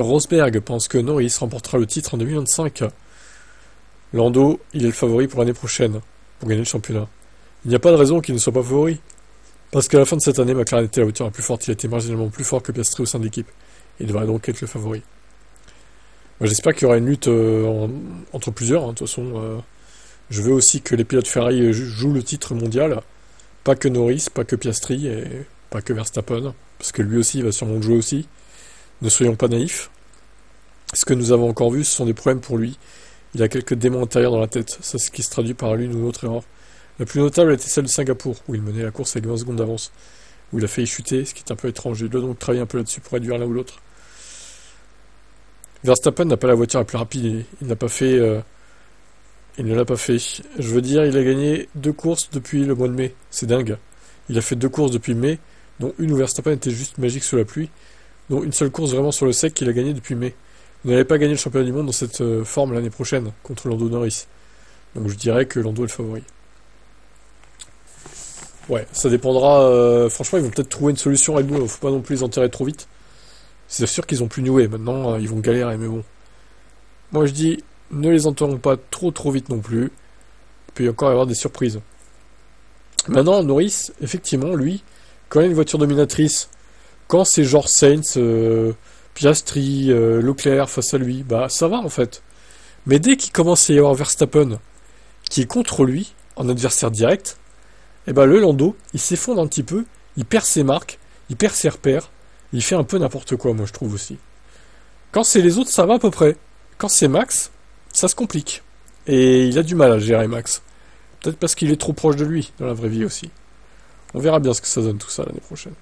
Rosberg pense que Norris remportera le titre en 2025. Lando, il est le favori pour l'année prochaine, pour gagner le championnat. Il n'y a pas de raison qu'il ne soit pas favori. Parce qu'à la fin de cette année, McLaren était la voiture la plus forte. Il a été marginalement plus fort que Piastri au sein de l'équipe. Il devrait donc être le favori. Moi, j'espère qu'il y aura une lutte entre plusieurs. De toute façon, je veux aussi que les pilotes Ferrari jouent le titre mondial. Pas que Norris, pas que Piastri et pas que Verstappen. Parce que lui aussi, il va sûrement le jouer aussi. Ne soyons pas naïfs. Ce que nous avons encore vu, ce sont des problèmes pour lui. Il a quelques démons intérieurs dans la tête. C'est ce qui se traduit par l'une ou l'autre erreur. La plus notable était celle de Singapour, où il menait la course avec 20 secondes d'avance. Où il a failli chuter, ce qui est un peu étrange. Il doit donc travailler un peu là-dessus pour réduire l'un ou l'autre. Verstappen n'a pas la voiture la plus rapide. Il n'a pas fait... il ne l'a pas fait. Je veux dire, il a gagné 2 courses depuis le mois de mai. C'est dingue. Il a fait 2 courses depuis mai, dont une où Verstappen était juste magique sous la pluie, dont une seule course vraiment sur le sec qu'il a gagné depuis mai. Vous n'allez pas gagner le championnat du monde dans cette forme l'année prochaine, contre Lando Norris. Donc je dirais que Lando est le favori. Ouais, ça dépendra... franchement, ils vont peut-être trouver une solution Red Bull. Faut pas non plus les enterrer trop vite. C'est sûr qu'ils ont plus noué. Maintenant, ils vont galérer, mais bon. Moi, je dis, ne les enterrons pas trop vite non plus. Il peut y encore y avoir des surprises. Maintenant, Norris, effectivement, lui, quand il a une voiture dominatrice, quand c'est genre Sainz, Piastri, Leclerc face à lui, bah ça va en fait. Mais dès qu'il commence à y avoir Verstappen qui est contre lui, en adversaire direct, et bah le Lando, il s'effondre un petit peu, il perd ses marques, il perd ses repères, il fait un peu n'importe quoi, moi je trouve aussi. Quand c'est les autres, ça va à peu près. Quand c'est Max, ça se complique. Et il a du mal à gérer Max. Peut-être parce qu'il est trop proche de lui, dans la vraie vie aussi. On verra bien ce que ça donne tout ça l'année prochaine.